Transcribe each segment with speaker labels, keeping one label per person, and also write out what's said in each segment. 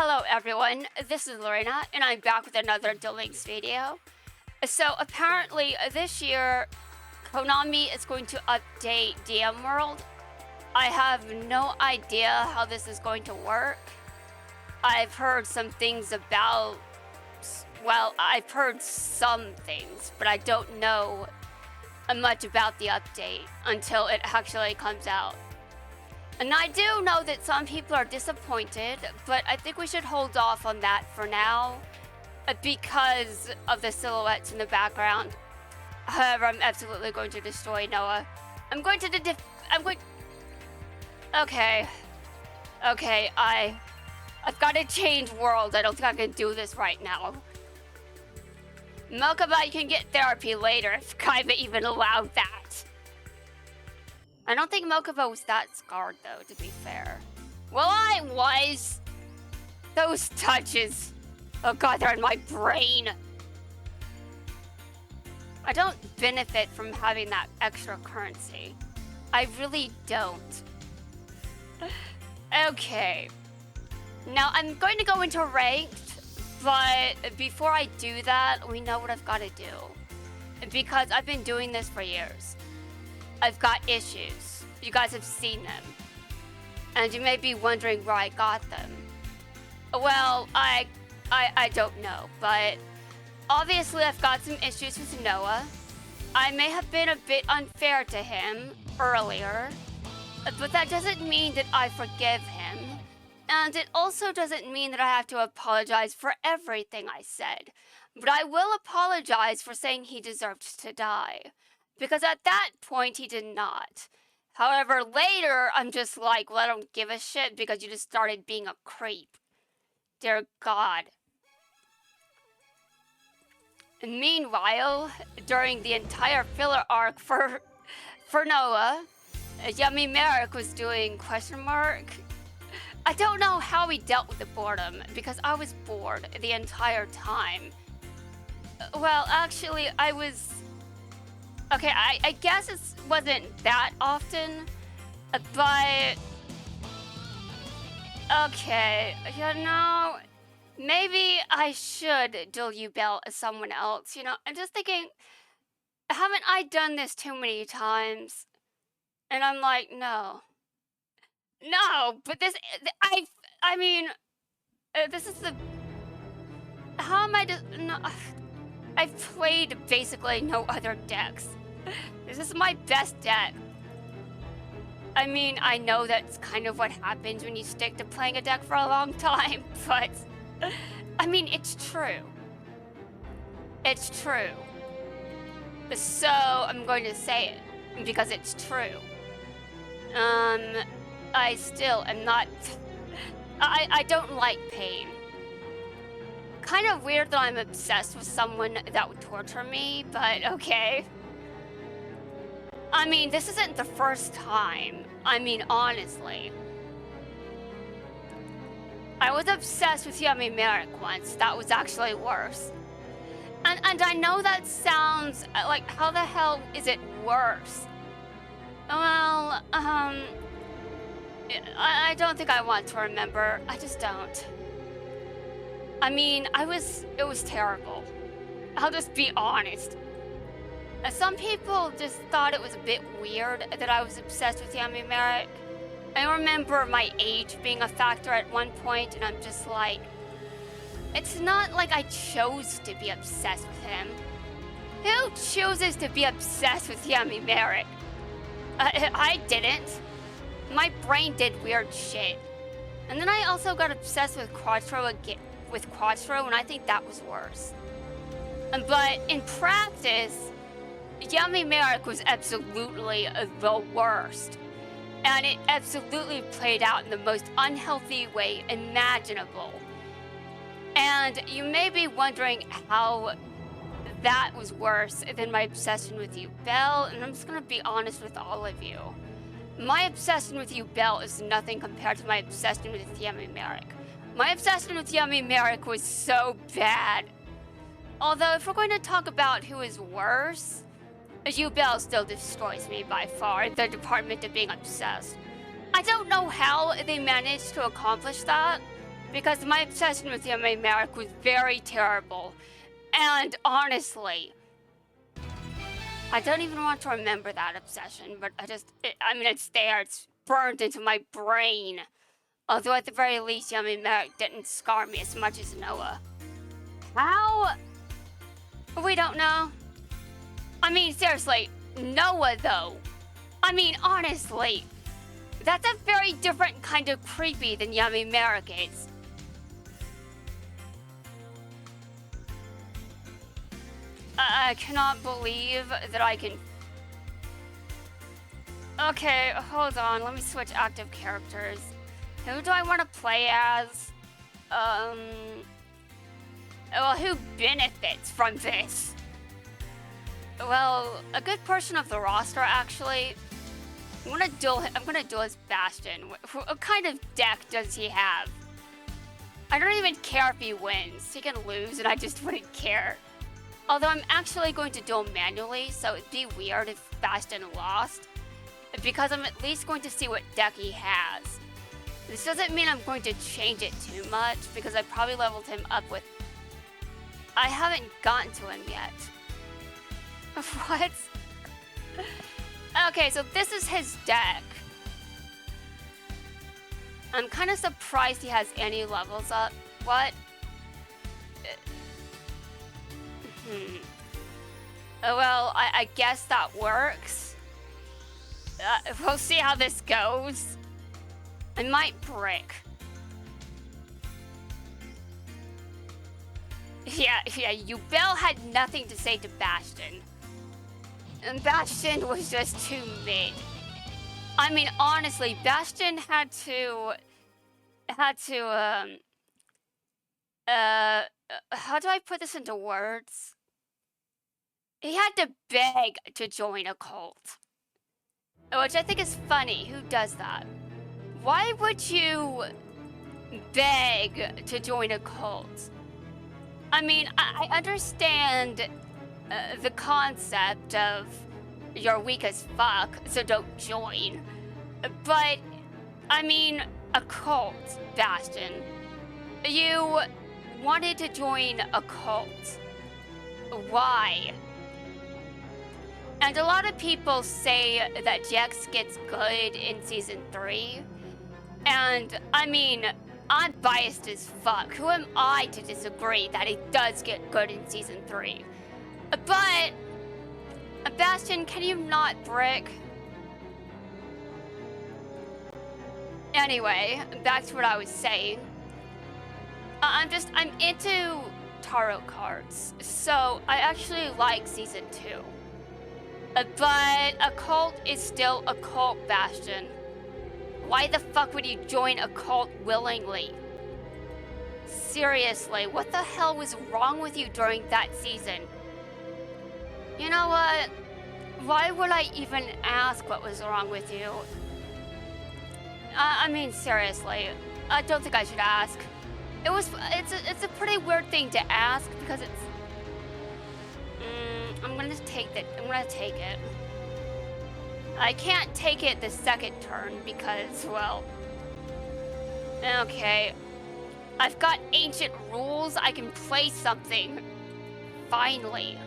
Speaker 1: Hello everyone, this is Lorena and I'm back with another Duel Links video. So apparently this year Konami is going to update DM World. I have no idea how this is going to work. I've heard some things about, well, I've heard some things, but I don't know much about the update until it actually comes out. And I do know that some people are disappointed, but I think we should hold off on that for now because of the silhouettes in the background. However, I'm absolutely going to destroy Noah. Okay, I've got to change world. I don't think I can do this right now. Melkaba, you can get therapy later if Kaiba even allowed that. I don't think Melkaba was that scarred, though, to be fair. Well, I was! Those touches. Oh god, they're in my brain. I don't benefit from having that extra currency. I really don't. Okay. Now, I'm going to go into ranked, but before I do that, we know what I've got to do. Because I've been doing this for years. I've got issues. You guys have seen them. And you may be wondering where I got them. Well, I don't know, but obviously I've got some issues with Noah. I may have been a bit unfair to him earlier, but that doesn't mean that I forgive him. And it also doesn't mean that I have to apologize for everything I said. But I will apologize for saying he deserved to die. Because at that point, he did not. However, later, I'm just like, well, I don't give a shit because you just started being a creep. Dear God. And meanwhile, during the entire filler arc for Noah, Yummy Merrick was doing question mark. I don't know how he dealt with the boredom because I was bored the entire time. Well, actually, I was... Okay, I guess it wasn't that often, but... Okay, you know, maybe I should duel you Bell as someone else, you know? I'm just thinking, haven't I done this too many times? And I'm like, no. No, but this, I mean, this is the... How am I just... No, I've played basically no other decks. This is my best deck. I mean, I know that's kind of what happens when you stick to playing a deck for a long time, but... I mean, it's true. It's true. So, I'm going to say it, because it's true. I still am not... I don't like pain. Kind of weird that I'm obsessed with someone that would torture me, but okay. I mean, this isn't the first time. I mean, honestly. I was obsessed with Yummy Merrick once. That was actually worse. And I know that sounds like, how the hell is it worse? Well, I don't think I want to remember. I just don't. I mean, it was terrible. I'll just be honest. Some people just thought it was a bit weird that I was obsessed with Yummy Merrick. I remember my age being a factor at one point, and I'm just like, it's not like I chose to be obsessed with him. Who chooses to be obsessed with Yummy Merrick? I didn't. My brain did weird shit. And then I also got obsessed with Quattro again. And I think that was worse. But in practice, Yummy Merrick was absolutely the worst. And it absolutely played out in the most unhealthy way imaginable. And you may be wondering how that was worse than my obsession with you, Belle, and I'm just gonna be honest with all of you. My obsession with you, Belle, is nothing compared to my obsession with Yummy Merrick. My obsession with Yummy Merrick was so bad. Although, if we're going to talk about who is worse, Belle still destroys me by far in the department of being obsessed. I don't know how they managed to accomplish that, because my obsession with Yami Merrick was very terrible. And honestly, I don't even want to remember that obsession, but I mean, it's there, it's burned into my brain. Although at the very least, Yami Merrick didn't scar me as much as Noah. How? We don't know. I mean, seriously, Noah though. I mean, honestly, that's a very different kind of creepy than Yami Merrick is. I cannot believe that I can... Okay, hold on, let me switch active characters. Who do I want to play as? Well, who benefits from this? Well, a good portion of the roster, actually. I'm gonna duel as Bastion. What kind of deck does he have? I don't even care if he wins. He can lose and I just wouldn't care. Although I'm actually going to duel manually, so it'd be weird if Bastion lost. Because I'm at least going to see what deck he has. This doesn't mean I'm going to change it too much, because I probably leveled him up with... I haven't gotten to him yet. What? Okay, so this is his deck. I'm kind of surprised he has any levels up. What? Well, I guess that works. We'll see how this goes. I might brick. Yeah, Yubel had nothing to say to Bastion. And Bastion was just too mid. I mean, honestly, Bastion had to, how do I put this into words? He had to beg to join a cult. Which I think is funny. Who does that? Why would you beg to join a cult? I mean, I understand the concept of you're weak as fuck, so don't join. But, I mean, a cult, Bastion. You wanted to join a cult. Why? And a lot of people say that Jex gets good in Season 3. And, I mean, I'm biased as fuck. Who am I to disagree that he does get good in Season 3? But, Bastion, can you not brick? Anyway, back to what I was saying. I'm into tarot cards, so I actually like Season 2. But a cult is still a cult, Bastion. Why the fuck would you join a cult willingly? Seriously, what the hell was wrong with you during that season? You know what? Why would I even ask what was wrong with you? I mean, seriously, I don't think I should ask. It's a pretty weird thing to ask because it's... I'm gonna take it. I can't take it the second turn because, well... Okay. I've got ancient rules. I can play something. Finally.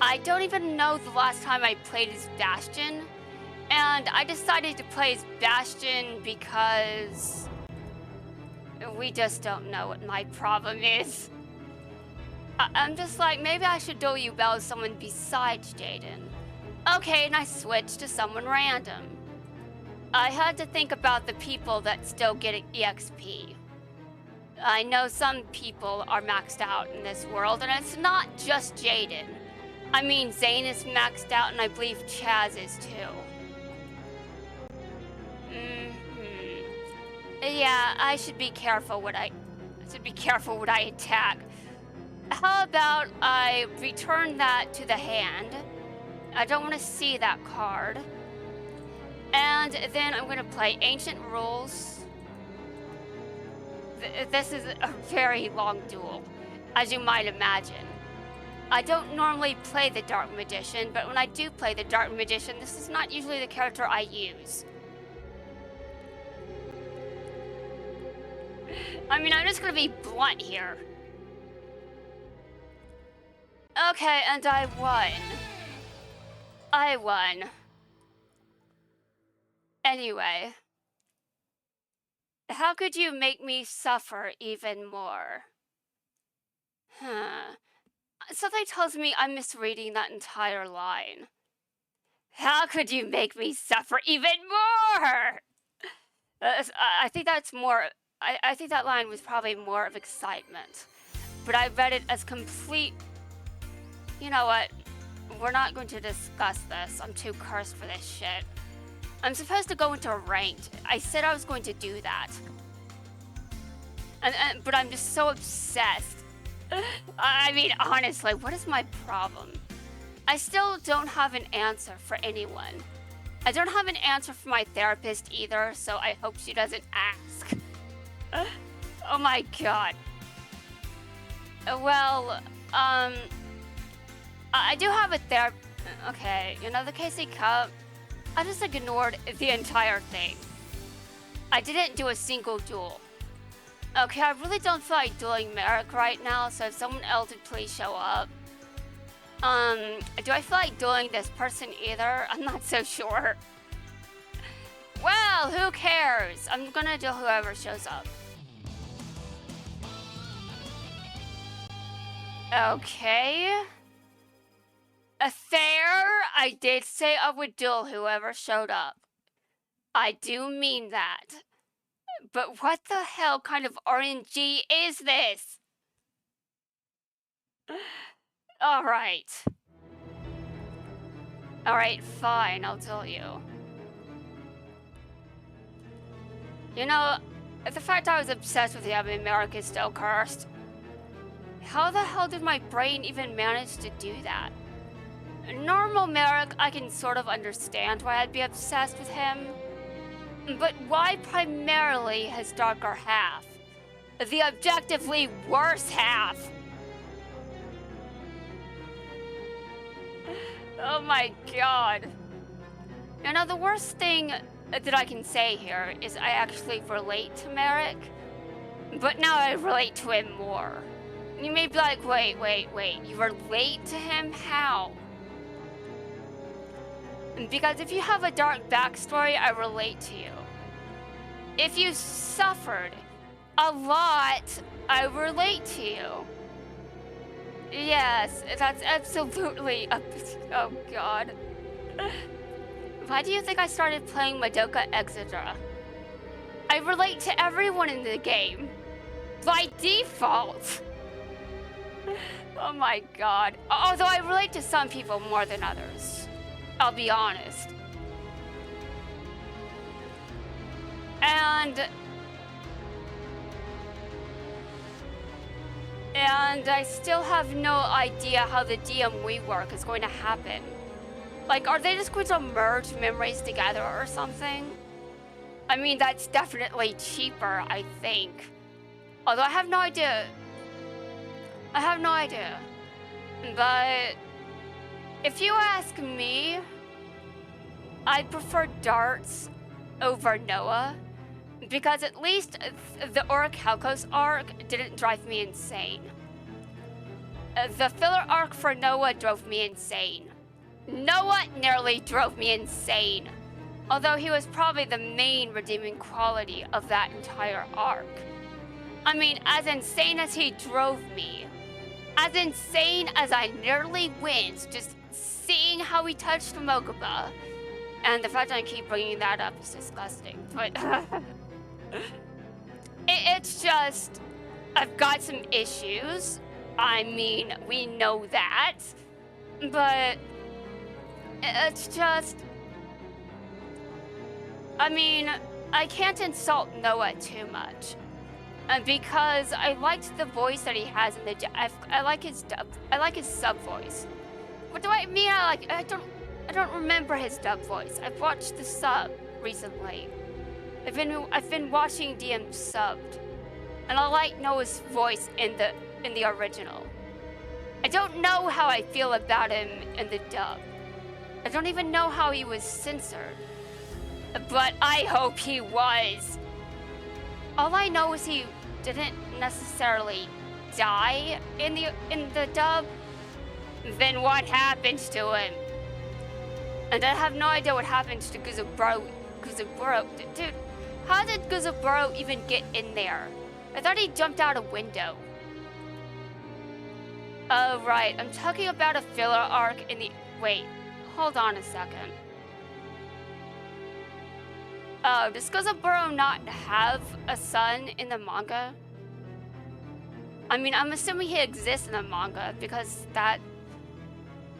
Speaker 1: I don't even know the last time I played as Bastion. And I decided to play as Bastion because... we just don't know what my problem is. I'm just like, maybe I should duel Yubel as someone besides Jaden. Okay, and I switched to someone random. I had to think about the people that still get EXP. I know some people are maxed out in this world, and it's not just Jaden. I mean, Zane is maxed out, and I believe Chaz is too. Yeah, I should be careful what I attack. How about I return that to the hand? I don't want to see that card. And then I'm going to play Ancient Rules. This is a very long duel, as you might imagine. I don't normally play the Dark Magician, but when I do play the Dark Magician, this is not usually the character I use. I mean, I'm just gonna be blunt here. Okay, and I won. I won. Anyway. How could you make me suffer even more? Something tells me I'm misreading that entire line. How could you make me suffer even more? I think that's more... I think that line was probably more of excitement. But I read it as complete... You know what? We're not going to discuss this. I'm too cursed for this shit. I'm supposed to go into ranked. I said I was going to do that. But I'm just so obsessed. I mean, honestly, what is my problem? I still don't have an answer for anyone. I don't have an answer for my therapist either, so I hope she doesn't ask. Oh my god. Well, I do have a therapist. Okay, you know, the Casey Cup, I just ignored the entire thing. I didn't do a single duel. Okay, I really don't feel like dueling Merrick right now, so if someone else would please show up. Do I feel like dueling this person either? I'm not so sure. Well, who cares? I'm gonna do whoever shows up. Okay. Fair, I did say I would duel whoever showed up. I do mean that. But what the hell kind of RNG is this? Alright. Alright, fine, I'll tell you. You know, the fact I was obsessed with him in America is still cursed. How the hell did my brain even manage to do that? Normal Merrick, I can sort of understand why I'd be obsessed with him. But why primarily his darker half? The objectively worse half! Oh my god. You know, the worst thing that I can say here is I actually relate to Merrick. But now I relate to him more. You may be like, wait, you relate to him? How? Because if you have a dark backstory, I relate to you. If you suffered a lot, I relate to you. Yes, that's absolutely... Oh god. Why do you think I started playing Madoka Exeter? I relate to everyone in the game. By default. Oh my god. Although I relate to some people more than others. I'll be honest. And I still have no idea how the DM rework is going to happen. Like, are they just going to merge memories together or something? I mean, that's definitely cheaper, I think. Although I have no idea. But if you ask me, I prefer darts over Noah, because at least the Orichalcos arc didn't drive me insane. The filler arc for Noah drove me insane. Noah nearly drove me insane, although he was probably the main redeeming quality of that entire arc. I mean, as insane as he drove me, as insane as I nearly went just seeing how he touched Mokuba, and the fact that I keep bringing that up is disgusting, but it's just, I've got some issues. I mean, we know that, but it's just, I mean, I can't insult Noah too much. Because I liked the voice that he has in the I like his sub voice. What do I mean? I don't remember his dub voice. I've watched the sub recently. I've been watching DM subbed, and I like Noah's voice in the original. I don't know how I feel about him in the dub. I don't even know how he was censored, but I hope he was. all I know is he didn't necessarily die in the dub. Then what happens to him? And I have no idea what happens to Guzaburo. Dude, how did Guzaburo even get in there? I thought he jumped out a window. Oh, right. I'm talking about a filler arc in the... Wait, hold on a second. Oh, does Guzaburo not have a son in the manga? I mean, I'm assuming he exists in the manga because that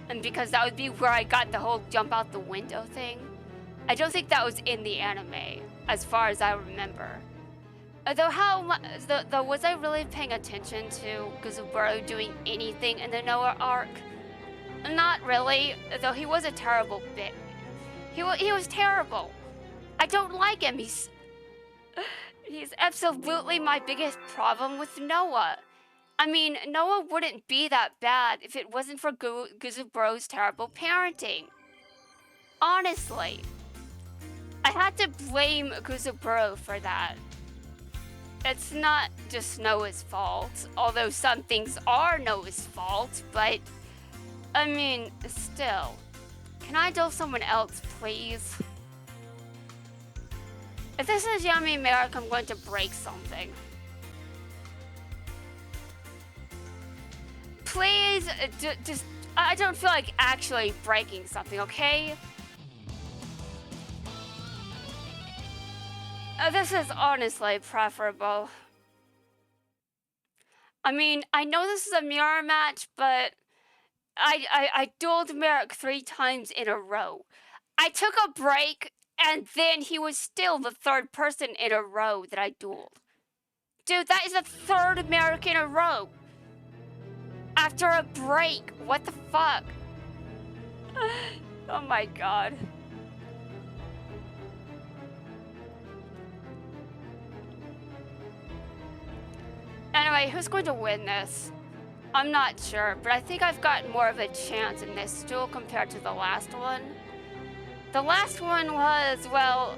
Speaker 1: would be where I got the whole jump out the window thing. I don't think that was in the anime, as far as I remember. Though was I really paying attention to Guzaburo doing anything in the Noah arc? Not really, though he was a terrible bit. He was terrible. I don't like him. He's absolutely my biggest problem with Noah. I mean, Noah wouldn't be that bad if it wasn't for Guzaburo's terrible parenting. Honestly. I had to blame Guzaburo for that. It's not just Noah's fault, although some things are Noah's fault, but... I mean, still. Can I duel someone else, please? If this is Yami Merrick, I'm going to break something. Please, just... I don't feel like actually breaking something, okay? This is honestly preferable. I mean, I know this is a mirror match, but I dueled Merrick 3 times in a row. I took a break, and then he was still the 3rd person in a row that I dueled. Dude, that is the 3rd Merrick in a row. After a break, what the fuck? Oh my god. Anyway, who's going to win this? I'm not sure, but I think I've got more of a chance in this duel compared to the last one. The last one was, well,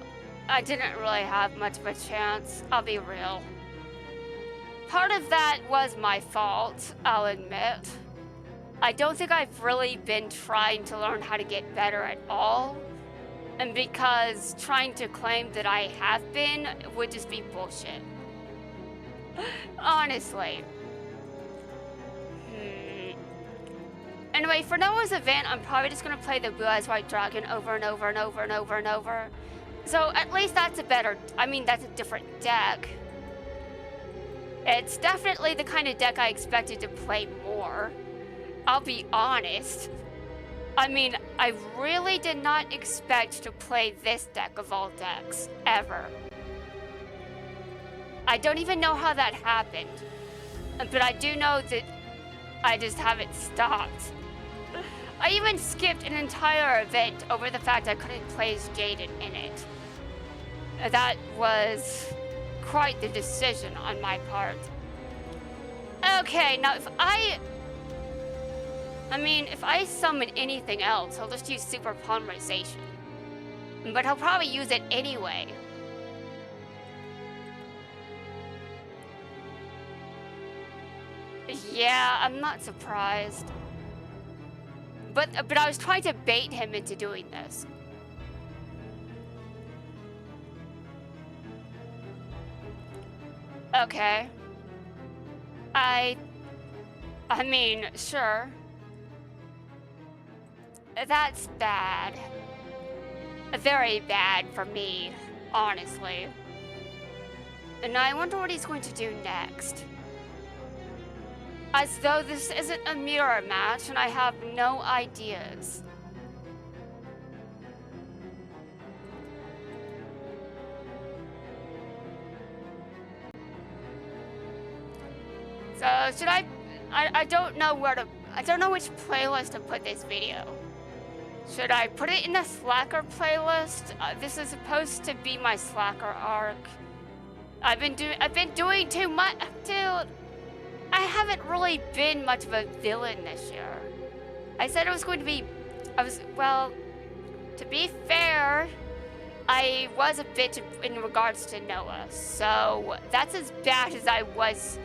Speaker 1: I didn't really have much of a chance, I'll be real. Part of that was my fault, I'll admit. I don't think I've really been trying to learn how to get better at all. And because trying to claim that I have been would just be bullshit. Honestly. Anyway, for Noah's event, I'm probably just gonna play the Blue Eyes White Dragon over and over and over and over and over. So at least that's that's a different deck. It's definitely the kind of deck I expected to play more. I'll be honest. I mean, I really did not expect to play this deck of all decks, ever. I don't even know how that happened. But I do know that I just haven't stopped. I even skipped an entire event over the fact I couldn't play as Jaden in it. That was quite the decision on my part. Okay, now if I summon anything else, I'll just use Super Polymerization. But I'll probably use it anyway. Yeah, I'm not surprised. But I was trying to bait him into doing this. Okay. I mean, sure. That's bad. Very bad for me, honestly. And I wonder what he's going to do next. As though this isn't a mirror match and I have no ideas. So should I don't know which playlist to put this video. Should I put it in the Slacker playlist? This is supposed to be my Slacker arc. I've been doing too much, dude. I haven't really been much of a villain this year. I said it was going to be, well, to be fair, I was a bitch in regards to Noah, so that's as bad as I was.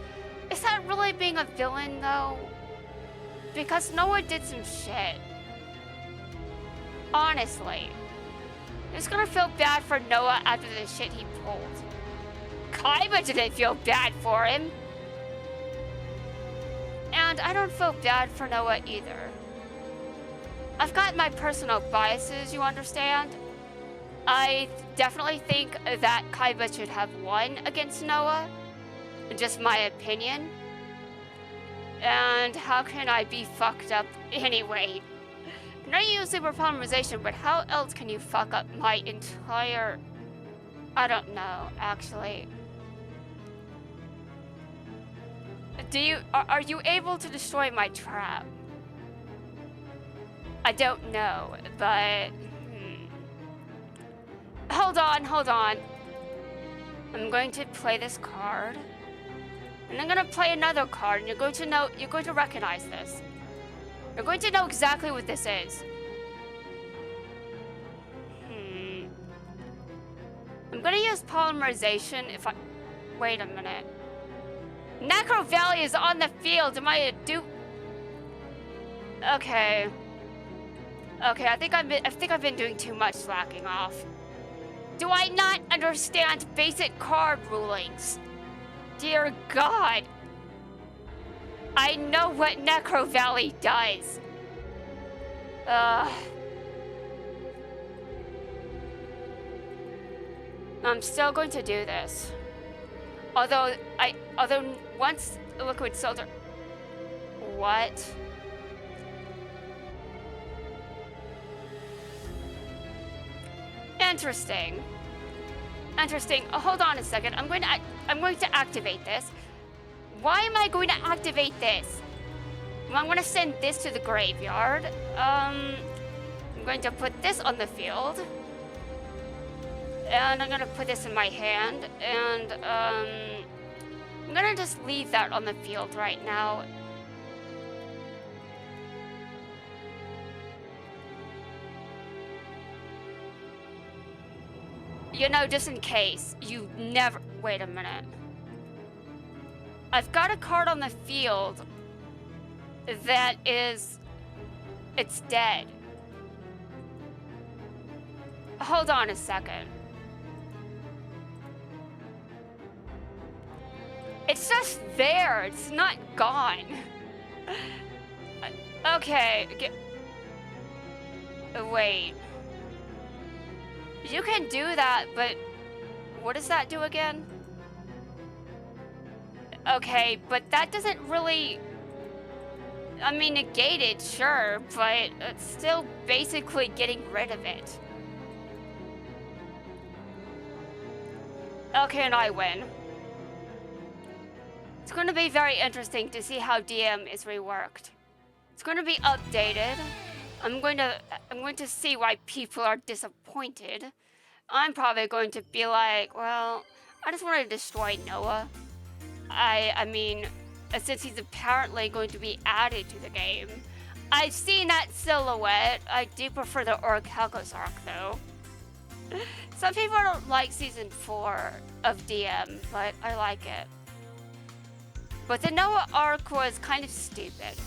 Speaker 1: Is that really being a villain, though? Because Noah did some shit. Honestly. It's gonna feel bad for Noah after the shit he pulled. Kaiba didn't feel bad for him. And I don't feel bad for Noah either. I've got my personal biases, you understand? I definitely think that Kaiba should have won against Noah. Just my opinion. And how can I be fucked up anyway? I know you use super polymerization, but how else can you fuck up my entire... I don't know, actually. Are you able to destroy my trap? I don't know, but... Hold on. I'm going to play this card. And I'm gonna play another card, and you're going to recognize this. You're going to know exactly what this is. I'm gonna use polymerization if I... Wait a minute. Necro Valley is on the field. Am I a dupe? Okay. I think I've been doing too much slacking off. Do I not understand basic card rulings? Dear God. I know what Necro Valley does. I'm still going to do this. Although once Liquid Soldier... What? Interesting. Oh, hold on a second. I'm going to activate this. Why am I going to activate this? Well, I'm going to send this to the graveyard. I'm going to put this on the field. And I'm going to put this in my hand. And I'm going to just leave that on the field right now. You know, just in case you never... Wait a minute. I've got a card on the field that is... It's dead. Hold on a second. It's just there. It's not gone. Okay. Wait. You can do that, but what does that do again? Okay, but that doesn't really... I mean, negate it, sure, but it's still basically getting rid of it. Okay, and I win. It's going to be very interesting to see how DM is reworked. It's going to be updated. I'm going to see why people are disappointed. I'm probably going to be like, well, I just want to destroy Noah. I mean, since he's apparently going to be added to the game. I've seen that silhouette. I do prefer the Orichalcos arc, though. Some people don't like Season 4 of DM, but I like it. But the Noah arc was kind of stupid.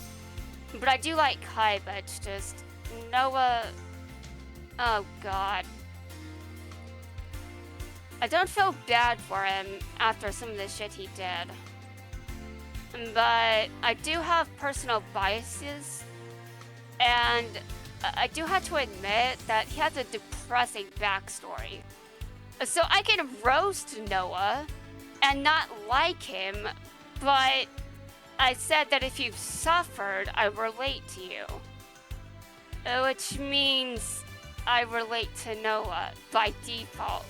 Speaker 1: But I do like Kaiba, it's just... Noah... Oh, God. I don't feel bad for him after some of the shit he did. But I do have personal biases. And I do have to admit that he has a depressing backstory. So I can roast Noah and not like him, but I said that if you've suffered, I relate to you. Which means I relate to Noah by default.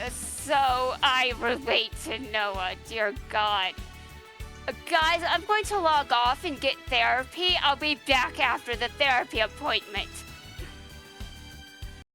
Speaker 1: So I relate to Noah, dear God. Guys, I'm going to log off and get therapy. I'll be back after the therapy appointment.